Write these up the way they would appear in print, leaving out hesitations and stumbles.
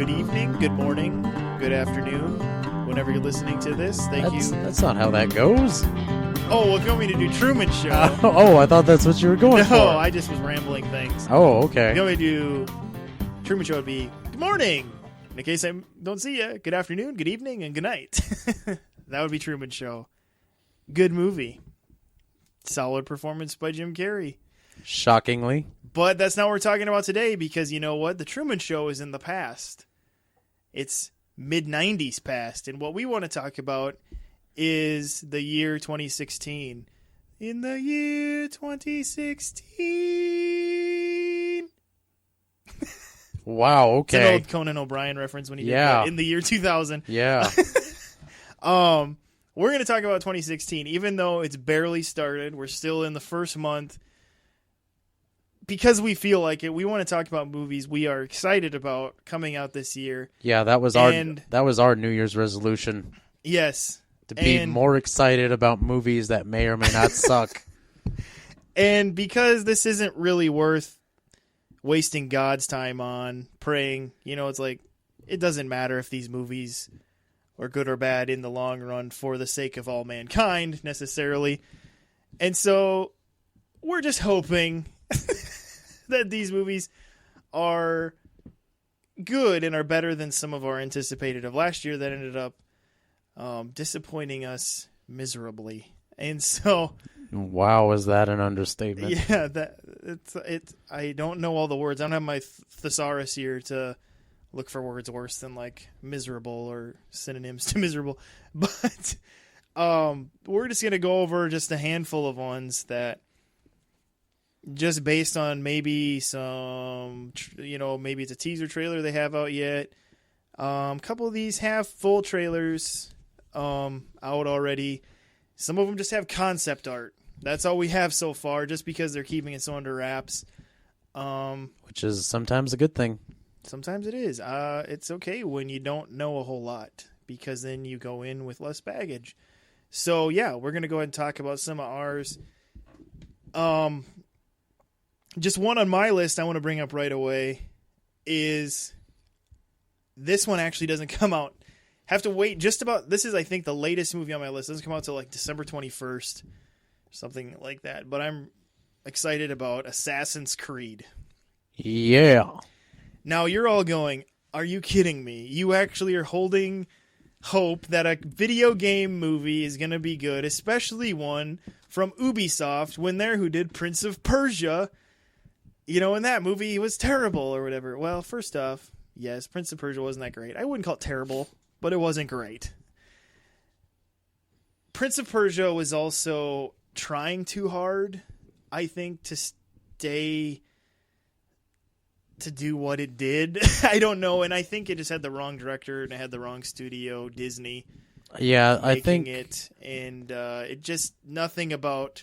good evening, good morning, good afternoon, whenever you're listening to this. Thank you. That's not how that goes. Oh, well, if you want me to do Truman Show. I thought that's what you were going for. No, I just was rambling things. Oh, okay. If you want me to do Truman Show, would be good morning. In case I don't see you, good afternoon, good evening, and good night. That would be Truman Show. Good movie. Solid performance by Jim Carrey. Shockingly. But that's not what we're talking about today because you know what? The Truman Show is in the past. It's mid-90s past. And what we want to talk about is the year 2016. In the year 2016. Wow, okay. It's an old Conan O'Brien reference when he did that in the year 2000. Yeah. We're going to talk about 2016. Even though it's barely started, we're still in the first month. Because we feel like it, we want to talk about movies we are excited about coming out this year. Yeah, that was our New Year's resolution. Yes. To be more excited about movies that may or may not suck. And because this isn't really worth wasting God's time on praying, it's like it doesn't matter if these movies are good or bad in the long run for the sake of all mankind necessarily. And so we're just hoping that these movies are good and are better than some of our anticipated of last year that ended up disappointing us miserably. And so, wow, is that an understatement? Yeah, it's. I don't know all the words. I don't have my thesaurus here to look for words worse than like miserable or synonyms to miserable. But we're just gonna go over just a handful of ones that. Just based on maybe some, maybe it's a teaser trailer they have out yet. A couple of these have full trailers out already. Some of them just have concept art. That's all we have so far, just because they're keeping it so under wraps. Which is sometimes a good thing. Sometimes it is. It's okay when you don't know a whole lot, because then you go in with less baggage. So, yeah, we're going to go ahead and talk about some of ours. Just one on my list I want to bring up right away is this one actually doesn't come out. Have to wait just about, this is I think the latest movie on my list. It doesn't come out till like December 21st, something like that. But I'm excited about Assassin's Creed. Yeah. Now you're all going, are you kidding me? You actually are holding hope that a video game movie is going to be good, especially one from Ubisoft who did Prince of Persia. In that movie, it was terrible or whatever. Well, first off, yes, Prince of Persia wasn't that great. I wouldn't call it terrible, but it wasn't great. Prince of Persia was also trying too hard, I think, to do what it did. I don't know, and I think it just had the wrong director and it had the wrong studio, Disney. Yeah, I think it, and it just nothing about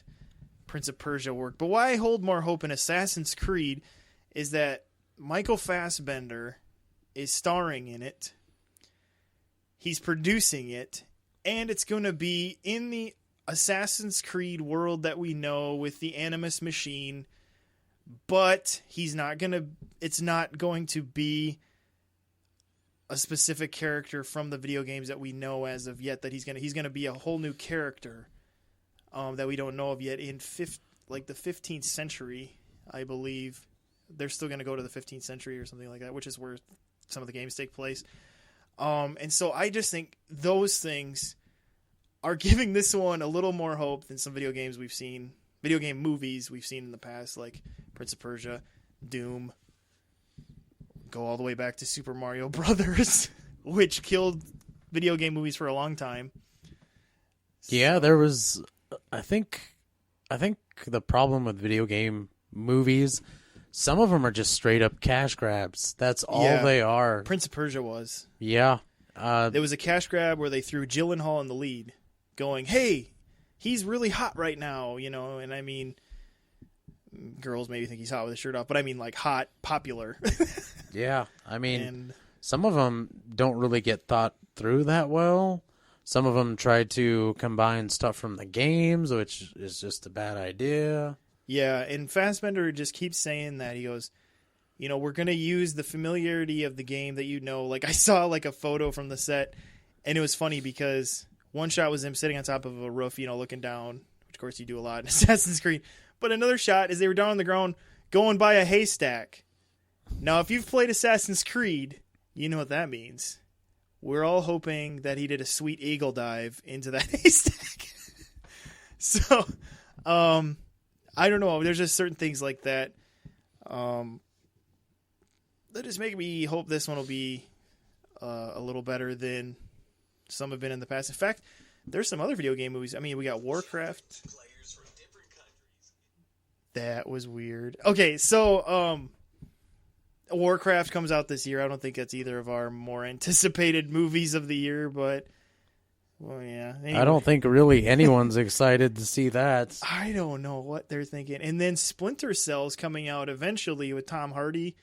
Prince of Persia work. But why I hold more hope in Assassin's Creed is that Michael Fassbender is starring in it. He's producing it, and it's going to be in the Assassin's Creed world that we know with the Animus machine, but it's not going to be a specific character from the video games that we know as of yet, that he's going to be a whole new character. That we don't know of yet in the 15th century, I believe. They're still going to go to the 15th century or something like that, which is where some of the games take place. And so I just think those things are giving this one a little more hope than some video game movies we've seen in the past, like Prince of Persia, Doom, go all the way back to Super Mario Brothers, which killed video game movies for a long time. Yeah, there was... I think the problem with video game movies, some of them are just straight up cash grabs. That's all they are. Prince of Persia was. Yeah. There was a cash grab where they threw Gyllenhaal in the lead, going, hey, he's really hot right now, and I mean, girls maybe think he's hot with his shirt off, but I mean like hot, popular. Yeah, I mean, some of them don't really get thought through that well. Some of them try to combine stuff from the games, which is just a bad idea. Yeah, and Fassbender just keeps saying that. He goes, we're going to use the familiarity of the game that Like, I saw, like, a photo from the set, and it was funny because one shot was him sitting on top of a roof, looking down, which, of course, you do a lot in Assassin's Creed. But another shot is they were down on the ground going by a haystack. Now, if you've played Assassin's Creed, you know what that means. We're all hoping that he did a sweet eagle dive into that haystack. So, I don't know. There's just certain things like that. That just make me hope this one will be a little better than some have been in the past. In fact, there's some other video game movies. I mean, we got Warcraft. That was weird. Okay, so Warcraft comes out this year. I don't think that's either of our more anticipated movies of the year, but well, yeah. Anyway. I don't think really anyone's excited to see that. I don't know what they're thinking. And then Splinter Cell's coming out eventually with Tom Hardy,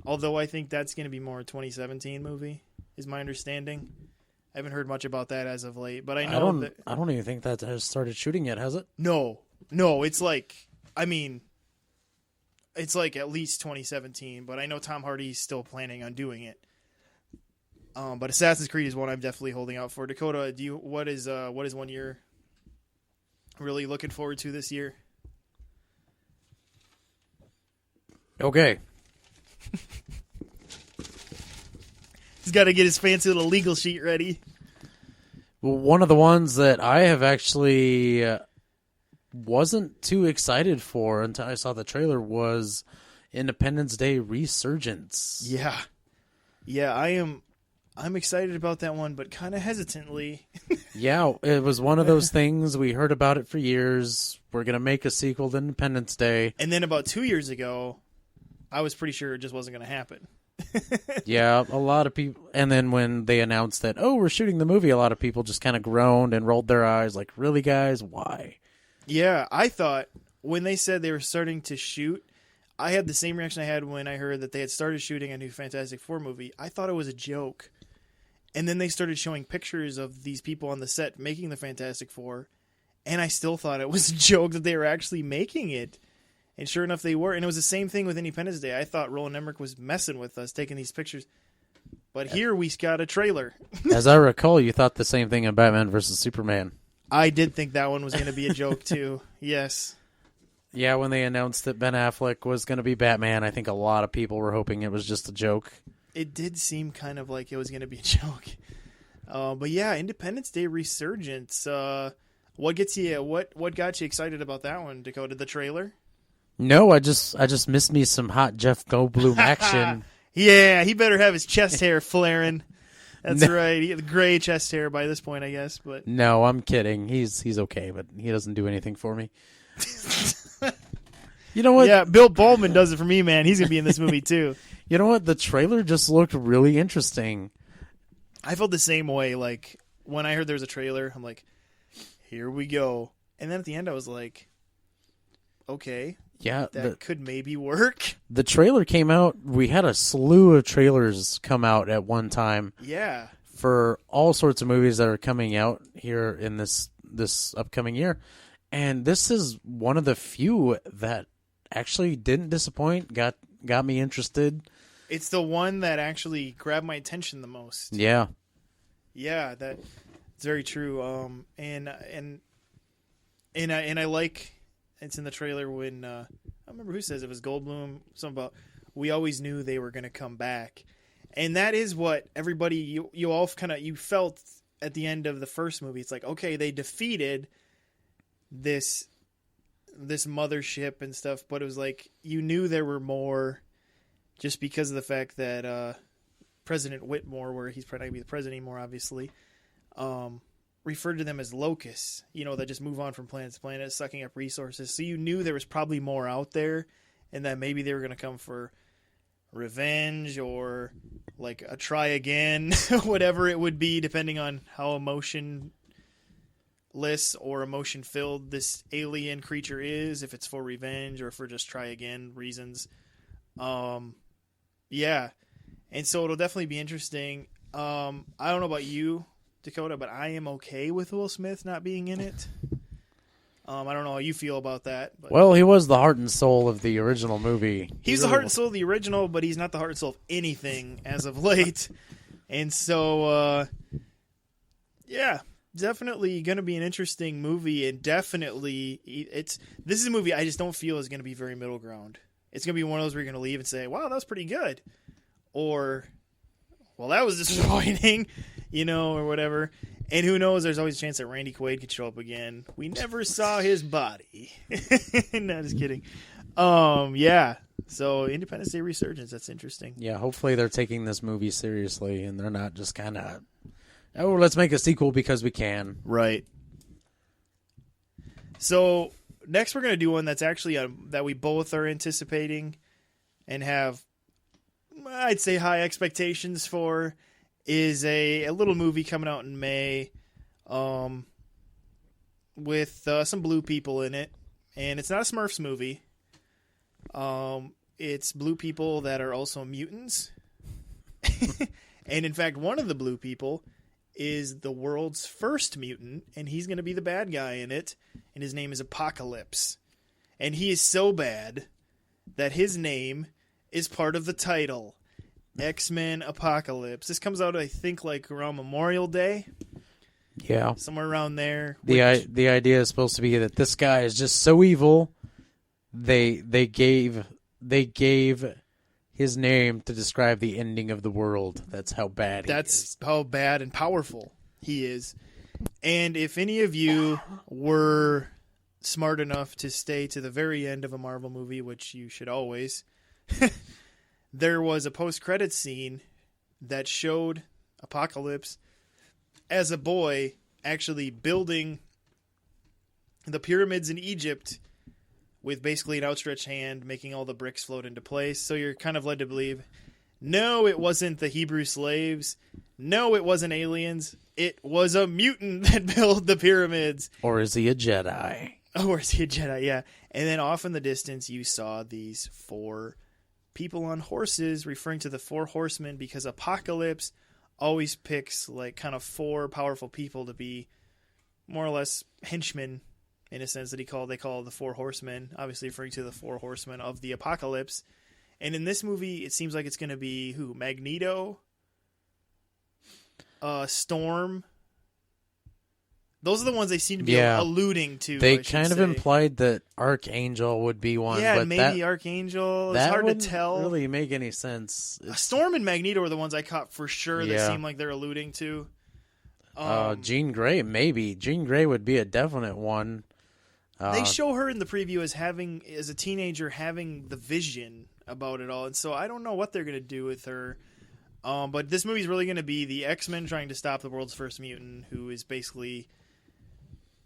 although I think that's going to be more a 2017 movie, is my understanding. I haven't heard much about that as of late, but I know I don't even think that has started shooting yet, has it? No, it's like, it's like at least 2017, but I know Tom Hardy's still planning on doing it. But Assassin's Creed is one I'm definitely holding out for. Dakota, what is one you're really looking forward to this year? Okay. He's got to get his fancy little legal sheet ready. Well, one of the ones that I have actually wasn't too excited for until I saw the trailer was Independence Day Resurgence. Yeah, I'm excited about that one, but kind of hesitantly. Yeah, it was one of those things. We heard about it for years. We're going to make a sequel to Independence Day. And then about 2 years ago, I was pretty sure it just wasn't going to happen. Yeah, a lot of people. And then when they announced that, we're shooting the movie, a lot of people just kind of groaned and rolled their eyes like, really, guys? Why? Yeah, I thought when they said they were starting to shoot, I had the same reaction I had when I heard that they had started shooting a new Fantastic Four movie. I thought it was a joke. And then they started showing pictures of these people on the set making the Fantastic Four, and I still thought it was a joke that they were actually making it. And sure enough, they were. And it was the same thing with Independence Day. I thought Roland Emmerich was messing with us, taking these pictures. But here we got a trailer. As I recall, you thought the same thing in Batman vs. Superman. I did think that one was going to be a joke, too. Yes. Yeah, when they announced that Ben Affleck was going to be Batman, I think a lot of people were hoping it was just a joke. It did seem kind of like it was going to be a joke. But yeah, Independence Day Resurgence. What got you excited about that one, Dakota? The trailer? No, I just missed me some hot Jeff Goldblum action. Yeah, he better have his chest hair flaring. That's right. He had the gray chest hair by this point, I guess. But no, I'm kidding. He's okay, but he doesn't do anything for me. You know what? Yeah, Bill Baldwin does it for me, man. He's gonna be in this movie too. You know what? The trailer just looked really interesting. I felt the same way. Like when I heard there was a trailer, I'm like, "Here we go." And then at the end, I was like, "Okay, yeah, that could maybe work." The trailer came out. We had a slew of trailers come out at one time. Yeah, for all sorts of movies that are coming out here in this upcoming year, and this is one of the few that actually didn't disappoint. Got me interested. It's the one that actually grabbed my attention the most. Yeah, that's very true. And I like it's in the trailer when I don't remember who says it was Goldblum. Something about we always knew they were going to come back, and that is what everybody you all you felt at the end of the first movie. It's like, okay, they defeated this mothership and stuff, but it was like you knew there were more. Just because of the fact that President Whitmore, where he's probably not going to be the president anymore, obviously, referred to them as locusts, that just move on from planet to planet, sucking up resources. So you knew there was probably more out there, and that maybe they were going to come for revenge or like a try again, whatever it would be, depending on how emotionless or emotion-filled this alien creature is, if it's for revenge or for just try again reasons. Yeah, and so it'll definitely be interesting. I don't know about you, Dakota, but I am okay with Will Smith not being in it. I don't know how you feel about that. But Well, he was the heart and soul of the original movie. he's the heart and soul of the original, but he's not the heart and soul of anything as of late. And so, yeah, definitely going to be an interesting movie, and definitely this is a movie I just don't feel is going to be very middle ground. It's going to be one of those where you're going to leave and say, wow, that was pretty good. Or, well, that was disappointing, or whatever. And who knows, there's always a chance that Randy Quaid could show up again. We never saw his body. No, just kidding. Yeah. So Independence Day Resurgence, that's interesting. Yeah, hopefully they're taking this movie seriously and they're not just kind of, oh, let's make a sequel because we can. Right. So next we're going to do one that's actually that we both are anticipating and have, I'd say, high expectations for, is a little movie coming out in May with some blue people in it. And it's not a Smurfs movie. It's blue people that are also mutants. And in fact, one of the blue people is the world's first mutant, and he's going to be the bad guy in it, and his name is Apocalypse. And he is so bad that his name is part of the title, X-Men Apocalypse. This comes out, I think, like around Memorial Day. Yeah. Somewhere around there. The idea is supposed to be that this guy is just so evil, they gave his name to describe the ending of the world. That's how bad he is. That's how bad and powerful he is. And if any of you were smart enough to stay to the very end of a Marvel movie, which you should always, there was a post-credits scene that showed Apocalypse as a boy actually building the pyramids in Egypt with basically an outstretched hand, making all the bricks float into place. So you're kind of led to believe, no, it wasn't the Hebrew slaves. No, it wasn't aliens. It was a mutant that built the pyramids. Or is he a Jedi? Or is he a Jedi? Yeah. And then off in the distance, you saw these 4 people on horses, referring to the 4 horsemen, because Apocalypse always picks like kind of 4 powerful people to be more or less henchmen, in a sense, that they call the 4 horsemen, obviously referring to the 4 horsemen of the apocalypse. And in this movie, it seems like it's going to be who? Magneto, Storm. Those are the ones they seem to be alluding to. They kind of implied that Archangel would be one. Yeah, but maybe Archangel. It's hard to tell. Really make any sense. Storm and Magneto are the ones I caught for sure that seem like they're alluding to. Jean Grey, maybe. Jean Grey would be a definite one. They show her in the preview as a teenager having the vision about it all, and so I don't know what they're going to do with her. But this movie's really going to be the X-Men trying to stop the world's first mutant, who is basically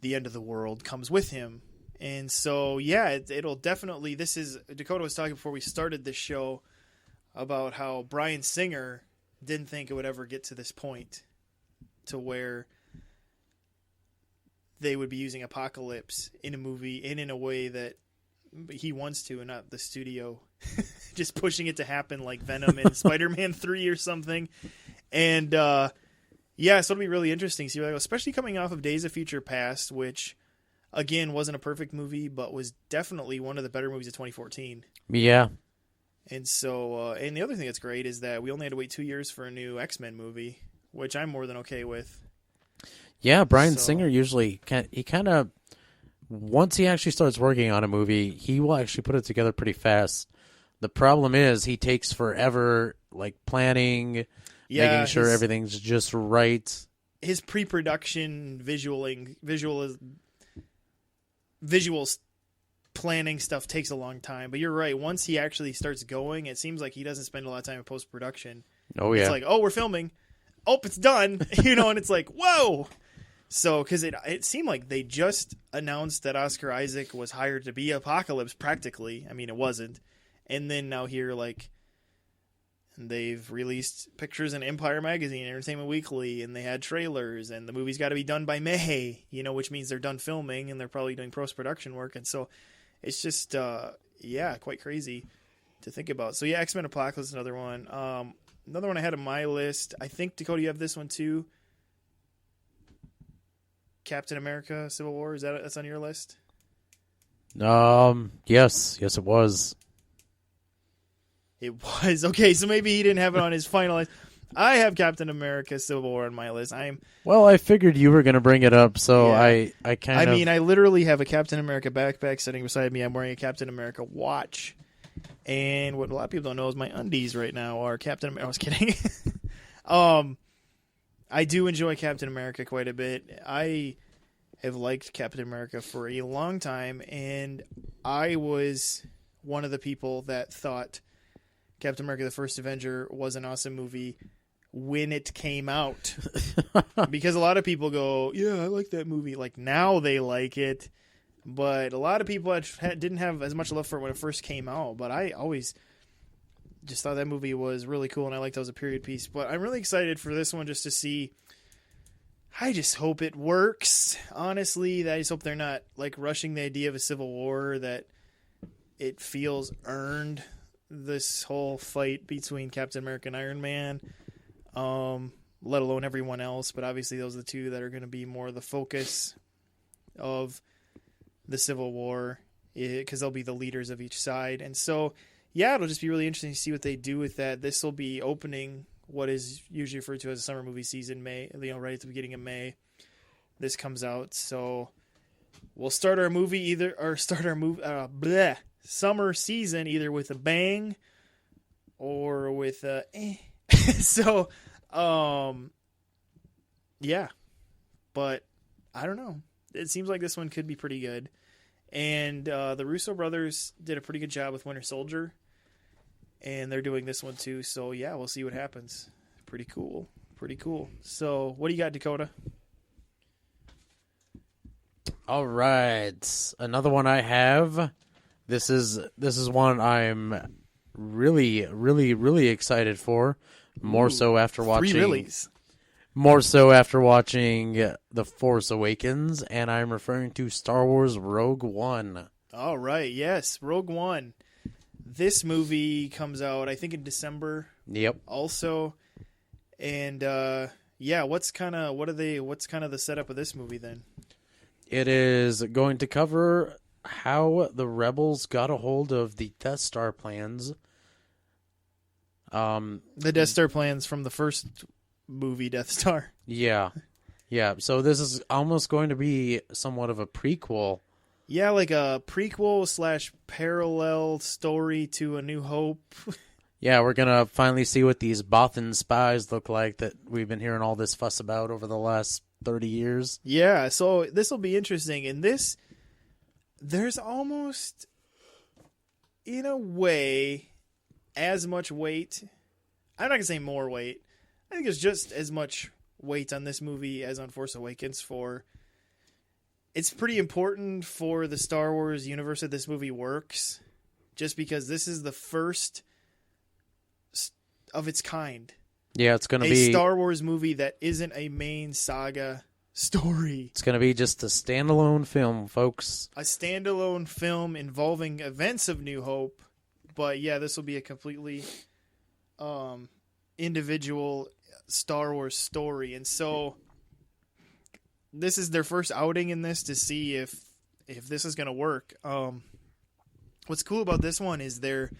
the end of the world, comes with him. And so, yeah, it'll definitely... Dakota was talking before we started this show about how Bryan Singer didn't think it would ever get to this point to where they would be using Apocalypse in a movie and in a way that he wants to, and not the studio just pushing it to happen like Venom and Spider-Man 3 or something. And so it'll be really interesting to see where that goes, especially coming off of Days of Future Past, which again wasn't a perfect movie but was definitely one of the better movies of 2014. Yeah. And so and the other thing that's great is that we only had to wait 2 years for a new X-Men movie, which I'm more than okay with. Yeah, Bryan Singer usually once he actually starts working on a movie, he will actually put it together pretty fast. The problem is he takes forever, like planning, making sure everything's just right. His pre-production visuals planning stuff takes a long time. But you're right. Once he actually starts going, it seems like he doesn't spend a lot of time in post-production. Oh, yeah. It's like, oh, we're filming. Oh, it's done. And it's like, whoa. So, because it seemed like they just announced that Oscar Isaac was hired to be Apocalypse, practically. I mean, it wasn't. And then now here, like, they've released pictures in Empire Magazine, Entertainment Weekly, and they had trailers, and the movie's got to be done by May, which means they're done filming, and they're probably doing post-production work. And so it's just, quite crazy to think about. So, yeah, X-Men Apocalypse is another one. Another one I had on my list, I think, Dakota, you have this one too. Captain America Civil War, that's on your list? Yes, it was. It was. Okay, so maybe he didn't have it on his final list. I have Captain America Civil War on my list. Well, I figured you were going to bring it up, so Yeah. I kind of... mean, I literally have a Captain America backpack sitting beside me. I'm wearing a Captain America watch. And what a lot of people don't know is my undies right now are Captain America. I was kidding. I do enjoy Captain America quite a bit. I have liked Captain America for a long time, and I was one of the people that thought Captain America the First Avenger was an awesome movie when it came out. Because a lot of people go, yeah, I like that movie. Like, now they like it. But a lot of people didn't have as much love for it when it first came out. But I always just thought that movie was really cool, and I liked it as a period piece. But I'm really excited for this one just to see. I just hope it works. Honestly, I just hope they're not like rushing the idea of a civil war, that it feels earned, this whole fight between Captain America and Iron Man, let alone everyone else. But obviously those are the two that are going to be more the focus of the Civil War, because they'll be the leaders of each side. And so, yeah, it'll just be really interesting to see what they do with that. This will be opening what is usually referred to as a summer movie season, May, right at the beginning of May. This comes out, so we'll start our summer season either with a bang or with a So, yeah, but I don't know. It seems like this one could be pretty good. And the Russo brothers did a pretty good job with Winter Soldier, and they're doing this one too. So yeah, we'll see what happens. Pretty cool. So what do you got, Dakota? All right, another one I have. This is one I'm really excited for. More so after watching The Force Awakens, and I'm referring to Star Wars Rogue One. All right, yes, Rogue One. This movie comes out, I think, in December. Yep. Also, and yeah, what's kind of the setup of this movie then? It is going to cover how the rebels got a hold of the Death Star plans. The Death Star plans from the first movie, Death Star. Yeah. So this is almost going to be somewhat of a prequel. Yeah, like a prequel / parallel story to A New Hope. Yeah, we're gonna finally see what these Bothan spies look like that we've been hearing all this fuss about over the last 30 years. Yeah, so this will be interesting. And there's almost, in a way, as much weight. I'm not going to say more weight. I think there's just as much weight on this movie as on Force Awakens. It's pretty important for the Star Wars universe that this movie works, just because this is the first of its kind. Yeah, it's going to be a Star Wars movie that isn't a main saga story. It's going to be just a standalone film, folks. A standalone film involving events of New Hope. But yeah, this will be a completely individual Star Wars story. And so this is their first outing in this to see if this is going to work. What's cool about this one is they've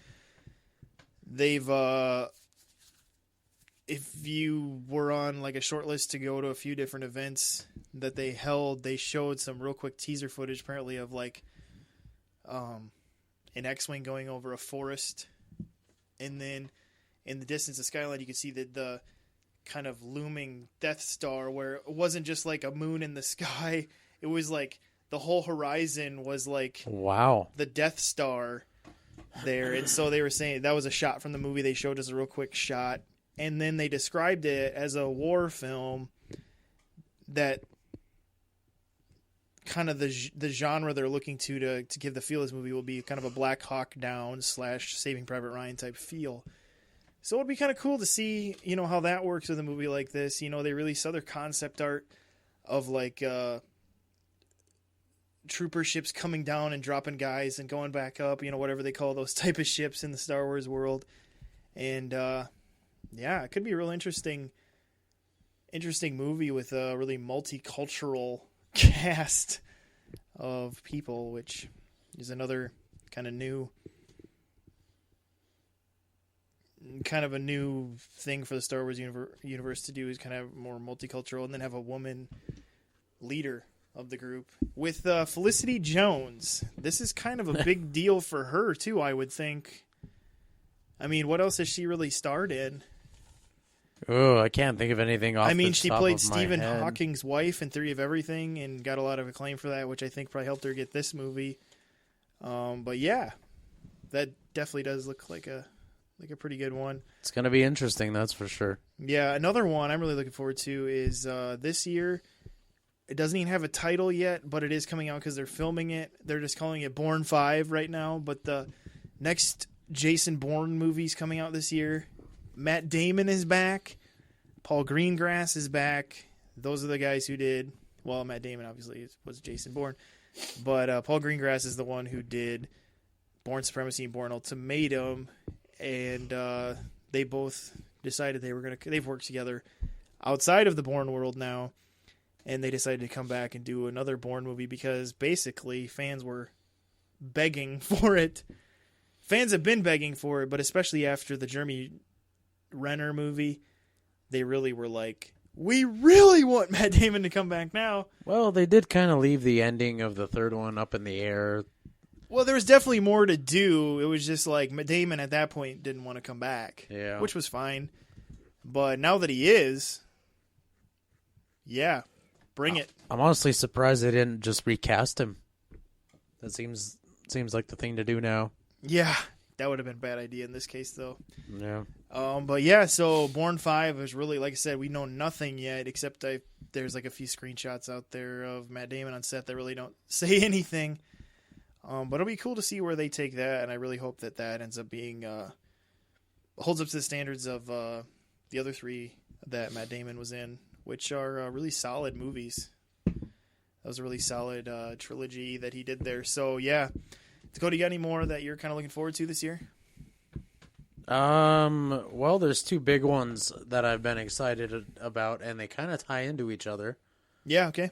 if you were on like a short list to go to a few different events that they held, they showed some real quick teaser footage apparently of like an X-Wing going over a forest, and then in the distance, the skyline, you could see the kind of looming Death Star, where it wasn't just like a moon in the sky. It was like the whole horizon was like, wow, the Death Star there. And so they were saying that was a shot from the movie. They showed us a real quick shot, and then they described it as a war film that kind of the genre they're looking to give the feel of this movie will be kind of a Black Hawk Down / Saving Private Ryan type feel. So it'd be kind of cool to see, how that works with a movie like this. They released other concept art of like trooper ships coming down and dropping guys and going back up, whatever they call those type of ships in the Star Wars world. And yeah, it could be a real interesting movie with a really multicultural cast of people, which is another kind of new thing for the Star Wars universe to do, is kind of more multicultural, and then have a woman leader of the group with Felicity Jones. This is kind of a big deal for her too, I would think. I mean, what else has she really starred in? Oh, I can't think of anything off. She played Stephen Hawking's wife in Theory of Everything and got a lot of acclaim for that, which I think probably helped her get this movie. But yeah, that definitely does look like a pretty good one. It's going to be interesting, that's for sure. Yeah, another one I'm really looking forward to is this year. It doesn't even have a title yet, but it is coming out because they're filming it. They're just calling it Bourne 5 right now, but the next Jason Bourne movie's coming out this year. Matt Damon is back. Paul Greengrass is back. Those are the guys who did... Well, Matt Damon obviously was Jason Bourne. But Paul Greengrass is the one who did Bourne Supremacy and Bourne Ultimatum. And they both decided they've worked together outside of the Bourne world now. And they decided to come back and do another Bourne movie because basically fans were begging for it. Fans have been begging for it, but especially after the Jeremy Renner movie, they really were like, we really want Matt Damon to come back now. Well, they did kind of leave the ending of the third one up in the air. Well, there was definitely more to do. It was just like Matt Damon at that point didn't want to come back, which was fine. But now that he is, yeah, bring it. I'm honestly surprised they didn't just recast him. That seems like the thing to do now. Yeah, that would have been a bad idea in this case, though. Yeah. But yeah, so Bourne 5 is really, like I said, we know nothing yet, except there's like a few screenshots out there of Matt Damon on set that really don't say anything. But it'll be cool to see where they take that, and I really hope that ends up being holds up to the standards of the other three that Matt Damon was in, which are really solid movies. That was a really solid trilogy that he did there. So yeah, Dakota, you got any more that you're kind of looking forward to this year? Well, there's two big ones that I've been excited about, and they kind of tie into each other. Yeah, okay.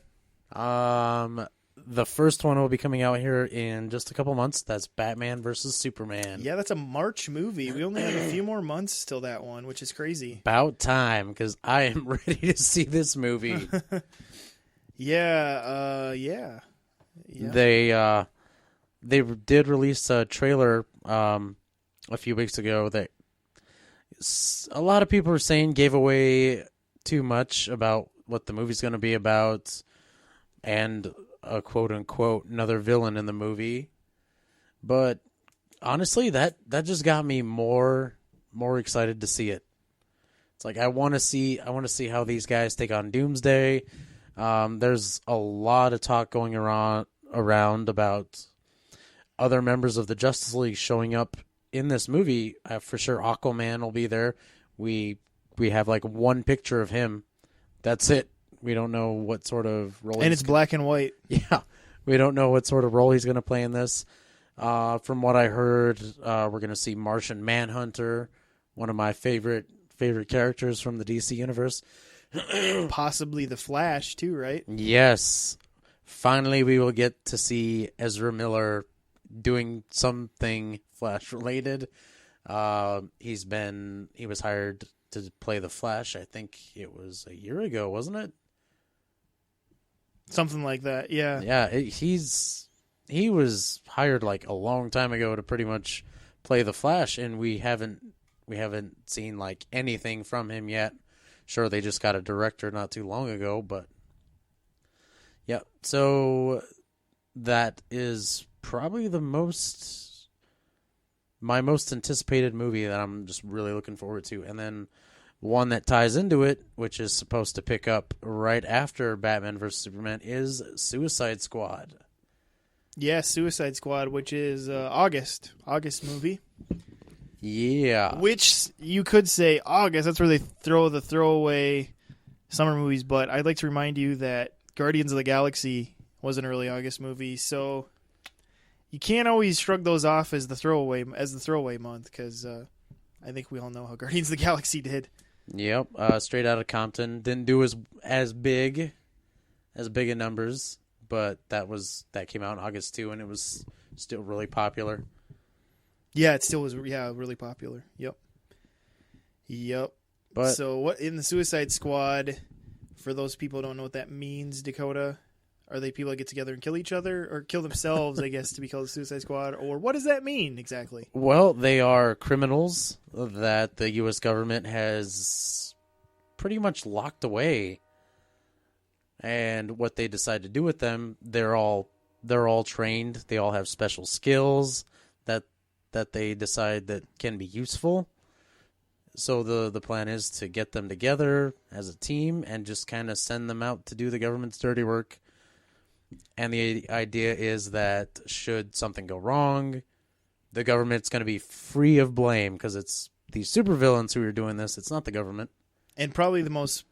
The first one will be coming out here in just a couple months. That's Batman versus Superman. Yeah, that's a March movie. We only have a few more months till that one, which is crazy. About time, because I am ready to see this movie. Yeah. They did release a trailer a few weeks ago that a lot of people are saying gave away too much about what the movie's going to be about, and a quote-unquote another villain in the movie. But honestly, that just got me more excited to see it. It's like I want to see how these guys take on Doomsday. There's a lot of talk going around about other members of the Justice League showing up in this movie. For sure Aquaman will be there. We have like one picture of him. That's it. We don't know what sort of role. And it's black and white. Yeah. We don't know what sort of role he's going to play in this. From what I heard, we're going to see Martian Manhunter, one of my favorite characters from the DC universe. Possibly the Flash too, right? Yes. Finally, we will get to see Ezra Miller doing something Flash related. He was hired to play the Flash. I think it was a year ago, wasn't it? Something like that. Yeah. Yeah. He was hired like a long time ago to pretty much play the Flash, and we haven't seen like anything from him yet. Sure, they just got a director not too long ago, but yeah. So that is probably my most anticipated movie that I'm just really looking forward to. And then one that ties into it, which is supposed to pick up right after Batman vs. Superman, is Suicide Squad. Yeah, Suicide Squad, which is August movie. Yeah. Which you could say August, that's where they throw the throwaway summer movies, but I'd like to remind you that Guardians of the Galaxy was an early August movie, so you can't always shrug those off as the throwaway month, because I think we all know how Guardians of the Galaxy did. Yep, Straight Outta Compton didn't do as big in numbers, but that came out in August too, and it was still really popular. Yeah, it still was. Yeah, really popular. Yep. But So what in the Suicide Squad? For those people who don't know what that means, Dakota, are they people that get together and kill each other or kill themselves? I guess to be called the Suicide Squad, or what does that mean exactly? well, they are criminals that the U.S. government has pretty much locked away. And what they decide to do with them, they're all trained. They all have special skills that they decide that can be useful. So the plan is to get them together as a team and just kind of send them out to do the government's dirty work. And the idea is that should something go wrong, the government's going to be free of blame because it's these supervillains who are doing this. It's not the government. And probably the most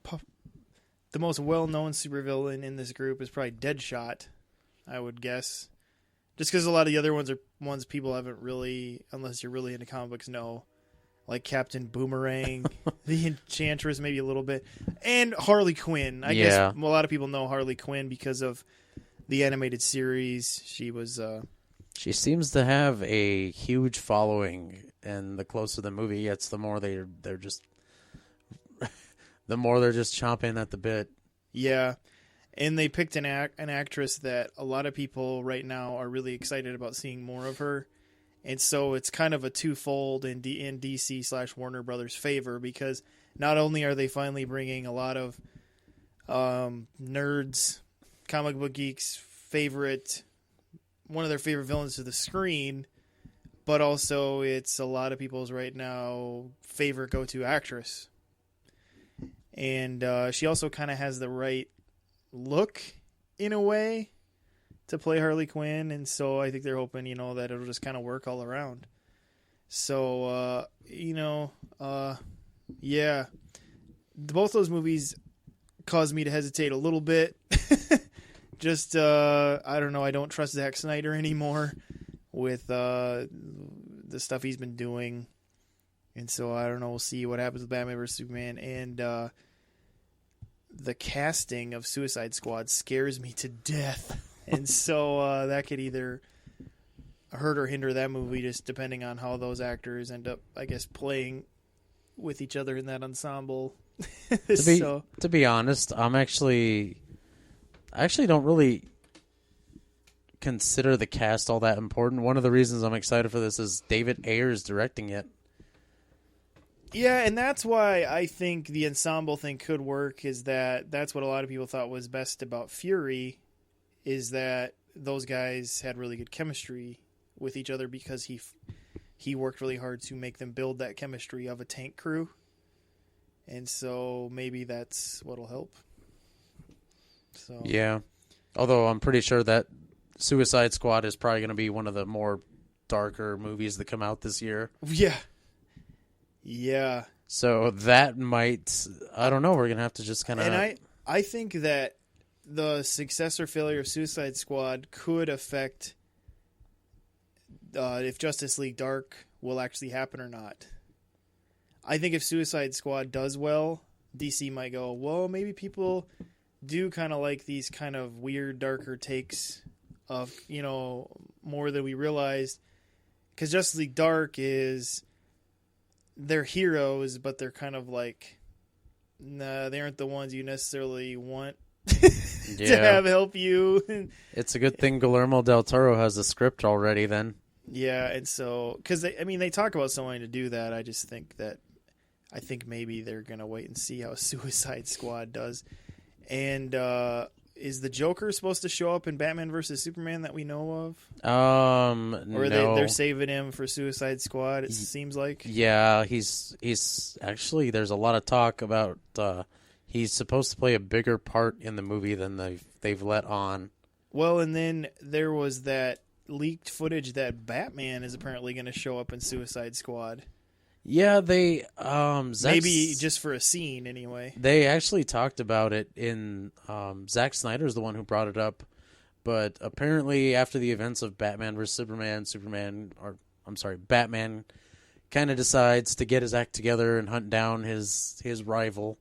well-known supervillain in this group is probably Deadshot, I would guess. Just because a lot of the other ones are ones people haven't really, unless you're really into comic books, know. Like Captain Boomerang, the Enchantress maybe a little bit, and Harley Quinn. I guess a lot of people know Harley Quinn because of the animated series. She seems to have a huge following, and the closer the movie gets, the more they're just chomping at the bit. Yeah. And they picked an actress that a lot of people right now are really excited about seeing more of her. And so it's kind of a twofold in DC/Warner Brothers' favor, because not only are they finally bringing a lot of nerds, comic book geeks' one of their favorite villains to the screen, but also it's a lot of people's right now favorite go-to actress. And she also kind of has the right look in a way to play Harley Quinn, and so I think they're hoping, that it'll just kind of work all around. So, yeah. Both those movies caused me to hesitate a little bit. Just, I don't know, I don't trust Zack Snyder anymore with the stuff he's been doing. And so, I don't know, we'll see what happens with Batman vs. Superman. And the casting of Suicide Squad scares me to death. And so that could either hurt or hinder that movie, just depending on how those actors end up, I guess, playing with each other in that ensemble. To be honest, I actually don't really consider the cast all that important. One of the reasons I'm excited for this is David Ayer's directing it. Yeah, and that's why I think the ensemble thing could work, is that's what a lot of people thought was best about Fury, is that those guys had really good chemistry with each other because he worked really hard to make them build that chemistry of a tank crew. And so maybe that's what'll help. So yeah. Although I'm pretty sure that Suicide Squad is probably going to be one of the more darker movies that come out this year. Yeah. Yeah. So that might, I don't know, we're going to have to just kind of... And I think that the success or failure of Suicide Squad could affect if Justice League Dark will actually happen or not. I think if Suicide Squad does well, DC might go, well, maybe people do kind of like these kind of weird, darker takes of, more than we realized. Because Justice League Dark is... they're heroes, but they're kind of like, nah, they aren't the ones you necessarily want to have help you. It's a good thing Guillermo del Toro has a script already then. Yeah, and so, because they talk about someone to do that. I just think maybe they're going to wait and see how Suicide Squad does. And is the Joker supposed to show up in Batman vs. Superman that we know of? Or no. They're saving him for Suicide Squad, it seems like? Yeah, he's actually, there's a lot of talk about he's supposed to play a bigger part in the movie than they've let on. Well, and then there was that leaked footage that Batman is apparently going to show up in Suicide Squad. Yeah, they maybe just for a scene anyway. They actually talked about it in Zack Snyder's the one who brought it up, but apparently after the events of Batman vs Batman kind of decides to get his act together and hunt down his rival.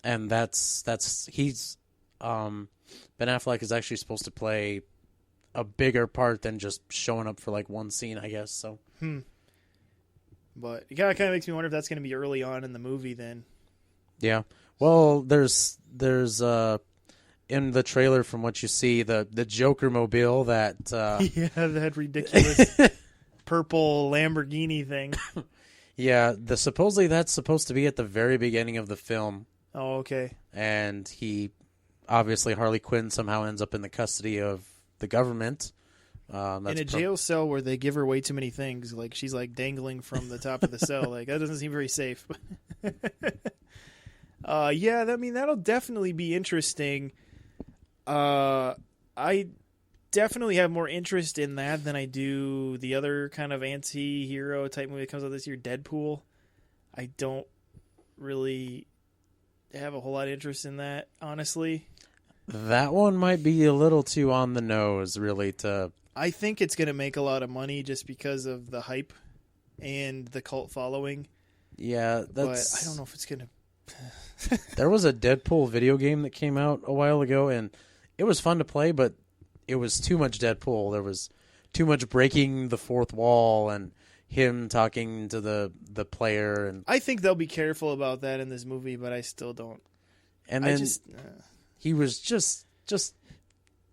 And he's Ben Affleck is actually supposed to play a bigger part than just showing up for like one scene, I guess. So, But it kind of makes me wonder if that's going to be early on in the movie. Then, yeah. Well, there's in the trailer from what you see the Joker mobile that yeah, that ridiculous purple Lamborghini thing. Yeah, supposedly that's supposed to be at the very beginning of the film. Oh, okay. And obviously Harley Quinn somehow ends up in the custody of the government. In a jail cell where they give her way too many things. Like, she's like dangling from the top of the cell. Like, that doesn't seem very safe. Yeah, I mean, that'll definitely be interesting. I definitely have more interest in that than I do the other kind of anti-hero type movie that comes out this year, Deadpool. I don't really have a whole lot of interest in that, honestly. That one might be a little too on the nose, really, I think it's going to make a lot of money just because of the hype and the cult following. Yeah, but I don't know if it's going to... There was a Deadpool video game that came out a while ago, and it was fun to play, but it was too much Deadpool. There was too much breaking the fourth wall and him talking to the player. And I think they'll be careful about that in this movie, but I still don't. And then he was just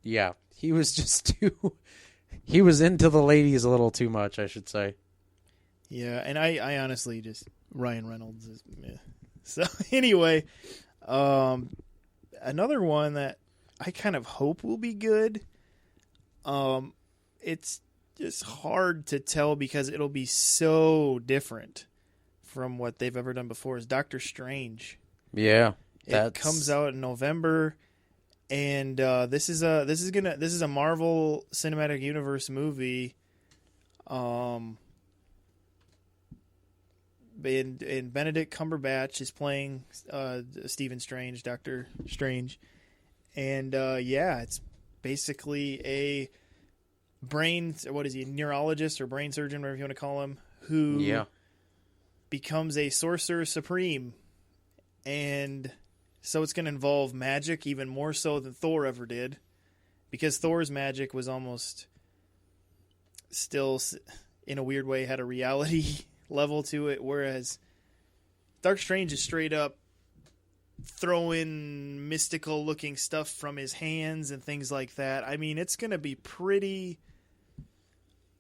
yeah, he was just too... He was into the ladies a little too much, I should say. Yeah, and I honestly just... Ryan Reynolds is... Meh. So, anyway, another one that I kind of hope will be good. It's just hard to tell because it'll be so different from what they've ever done before, is Doctor Strange. Yeah. It comes out in November... And this is a Marvel Cinematic Universe movie, and Benedict Cumberbatch is playing Stephen Strange, Doctor Strange, and it's basically a neurologist or brain surgeon, whatever you want to call him, who becomes a sorcerer supreme, and so it's going to involve magic even more so than Thor ever did, because Thor's magic was almost still, in a weird way, had a reality level to it, whereas Doctor Strange is straight up throwing mystical looking stuff from his hands and things like that. I mean, it's going to be pretty...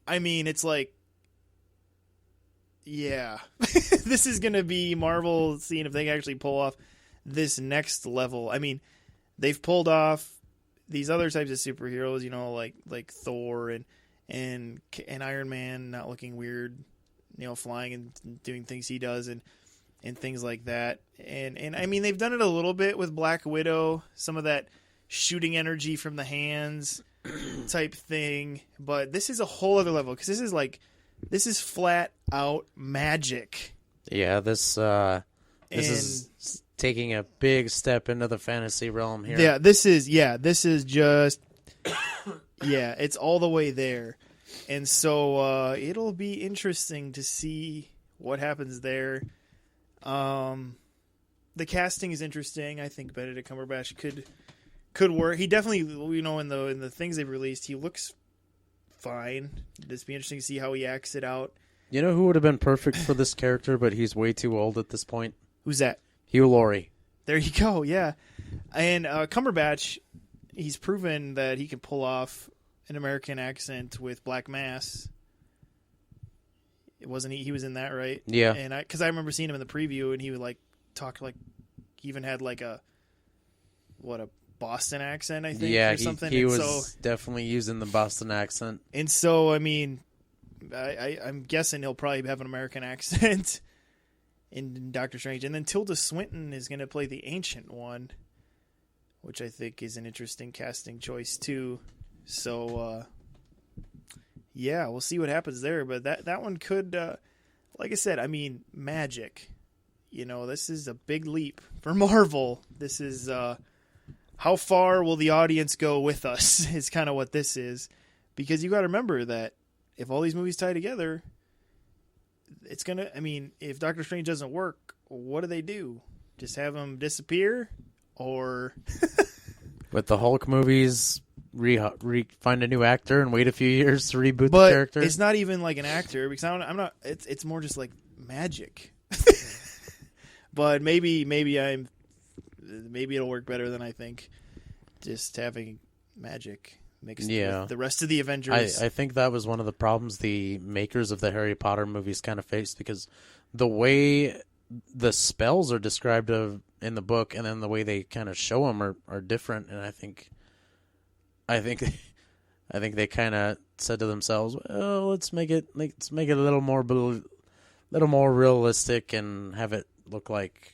I mean, it's like... Yeah. This is going to be Marvel seeing if they can actually pull off this next level. I mean, they've pulled off these other types of superheroes, you know, like Thor and Iron Man not looking weird, you know, flying and doing things he does and things like that. And I mean, they've done it a little bit with Black Widow, some of that shooting energy from the hands type thing, but this is a whole other level, because this is flat out magic. Yeah, this is taking a big step into the fantasy realm here. Yeah, this is just it's all the way there. And so it'll be interesting to see what happens there. The casting is interesting. I think Benedict Cumberbatch could work. He definitely, you know, in the things they've released, he looks fine. It'd be interesting to see how he acts it out. You know who would have been perfect for this character, but he's way too old at this point? Who's that? Hugh Laurie. There you go, yeah. And Cumberbatch, he's proven that he can pull off an American accent with Black Mass. He was in that, right? Yeah. And because I remember seeing him in the preview, and he would like talk like, he even had like a Boston accent, I think, or something. He was definitely using the Boston accent. And so, I mean, I'm guessing he'll probably have an American accent in Doctor Strange. And then Tilda Swinton is going to play the Ancient One, which I think is an interesting casting choice too. So, we'll see what happens there. But that one could, like I said, I mean, magic. You know, this is a big leap for Marvel. This is, how far will the audience go with us is kind of what this is. Because you got to remember that if all these movies tie together, it's going to, I mean, if Doctor Strange doesn't work, what do they do? Just have him disappear? Or... With the Hulk movies find a new actor and wait a few years to reboot But the character. it's not even like an actor because I'm not. It's more just like magic. But maybe it'll work better than I think. Just having magic mixed with the rest of the Avengers. I think that was one of the problems the makers of the Harry Potter movies kind of faced, because the way the spells are described in the book and then the way they kind of show them are different. And I think they kind of said to themselves, "Well, let's make it a little more realistic and have it look like."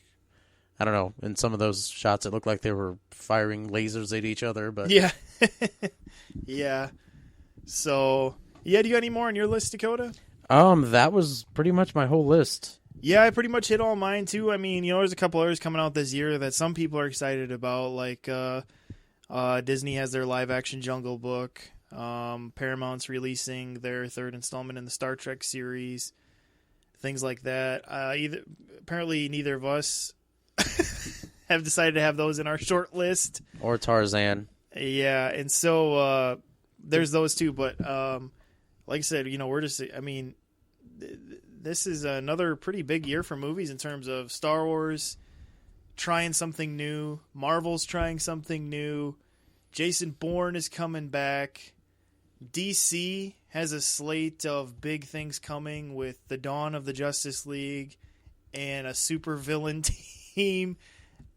I don't know. In some of those shots, it looked like they were firing lasers at each other. But yeah, yeah. So yeah, do you got any more on your list, Dakota? That was pretty much my whole list. Yeah, I pretty much hit all mine too. I mean, there's a couple others coming out this year that some people are excited about. Like Disney has their live action Jungle Book. Paramount's releasing their third installment in the Star Trek series. Things like that. Apparently, neither of us have decided to have those in our short list. Or Tarzan. Yeah, and so there's those two. But like I said, we're just, this is another pretty big year for movies in terms of Star Wars trying something new. Marvel's trying something new. Jason Bourne is coming back. DC has a slate of big things coming with the dawn of the Justice League and a supervillain team.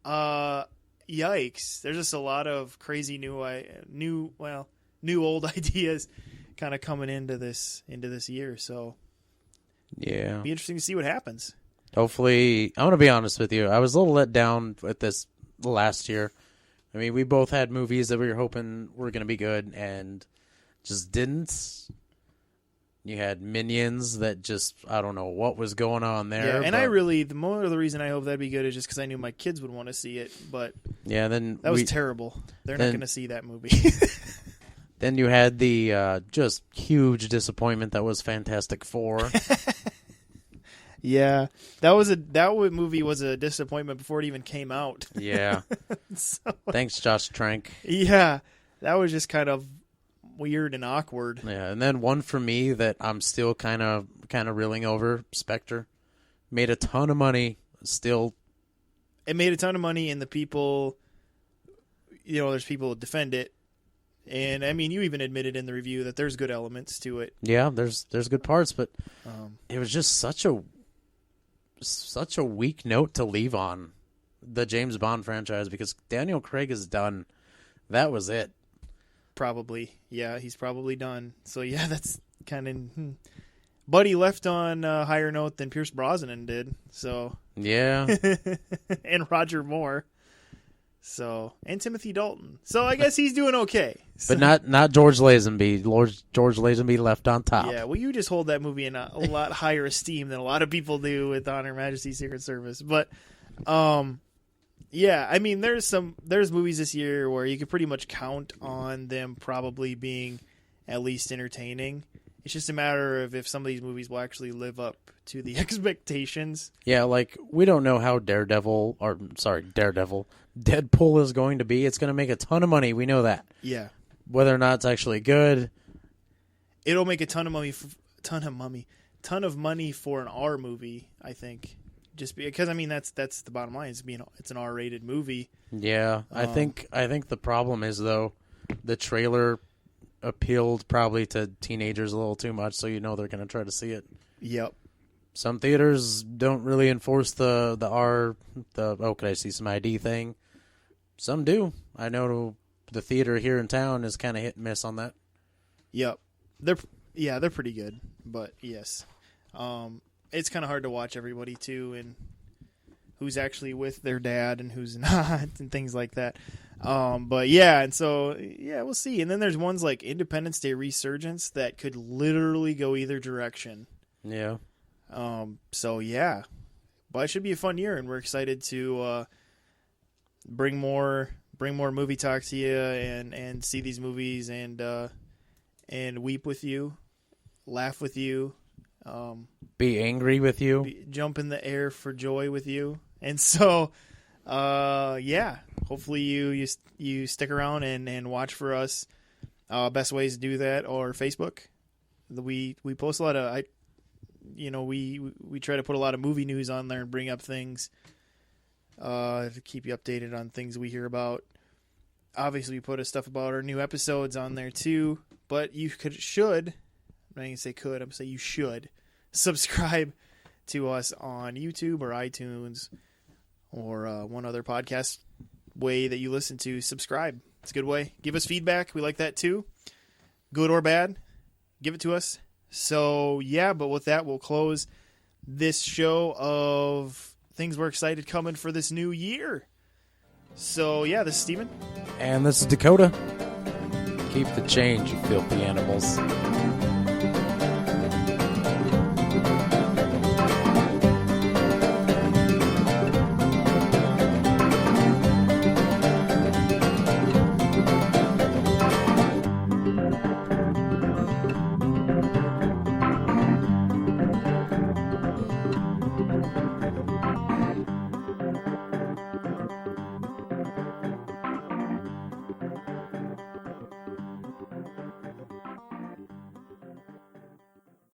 Yikes! There's just a lot of crazy new old ideas kind of coming into this year. So yeah, it'll be interesting to see what happens. Hopefully, I'm gonna be honest with you. I was a little let down with this last year. I mean, we both had movies that we were hoping were gonna be good and just didn't. You had Minions that just, I don't know what was going on there. Yeah, and the more of the reason I hope that'd be good is just because I knew my kids would want to see it. But yeah, then that was terrible. They're not going to see that movie. Then you had the just huge disappointment that was Fantastic Four. Yeah, that movie was a disappointment before it even came out. Yeah. So, thanks, Josh Trank. Yeah, that was just kind of weird and awkward. Yeah, and then one for me that I'm still kind of reeling over, Spectre. Made a ton of money, still. It made a ton of money, and the people, there's people who defend it. And, I mean, you even admitted in the review that there's good elements to it. Yeah, there's good parts, but it was just such a weak note to leave on the James Bond franchise, because Daniel Craig is done. That was it. Probably. Yeah, he's probably done. So, yeah, that's kind of... But he left on a higher note than Pierce Brosnan did. So yeah. And Roger Moore. So, and Timothy Dalton. So I guess he's doing okay. So, but not George Lazenby. George Lazenby left on top. Yeah, well, you just hold that movie in a lot higher esteem than a lot of people do with Honor Her Majesty's Secret Service. But, yeah, I mean, there's movies this year where you could pretty much count on them probably being at least entertaining. It's just a matter of if some of these movies will actually live up to the expectations. Yeah, like, we don't know how Deadpool is going to be. It's going to make a ton of money. We know that. Yeah. Whether or not it's actually good, it'll make a ton of money for an R movie, I think. Just because, I mean, that's the bottom line. It's an R-rated movie. Yeah, I think the problem is, though, the trailer appealed probably to teenagers a little too much, so they're going to try to see it. Yep. Some theaters don't really enforce the could I see some ID thing? Some do. I know the theater here in town is kind of hit and miss on that. Yep. They're pretty good, but yes. It's kind of hard to watch everybody too, and who's actually with their dad and who's not, and things like that. But yeah, and so yeah, we'll see. And then there's ones like Independence Day Resurgence that could literally go either direction. Yeah. So yeah, but it should be a fun year, and we're excited to bring more movie talk to you and see these movies and weep with you, laugh with you. Be angry with you. Jump in the air for joy with you. And so, yeah, hopefully you stick around and watch for us Best ways to do that are Facebook. We post a lot of we try to put a lot of movie news on there and bring up things to keep you updated on things we hear about. Obviously, we put stuff about our new episodes on there too. But you should. I'm not going to say could. I'm going to say you should subscribe to us on YouTube or iTunes or one other podcast way that you listen to. Subscribe. It's a good way. Give us feedback. We like that too. Good or bad. Give it to us. So, yeah, but with that, we'll close this show of things we're excited coming for this new year. So, yeah, this is Steven. And this is Dakota. Keep the change, you filthy animals.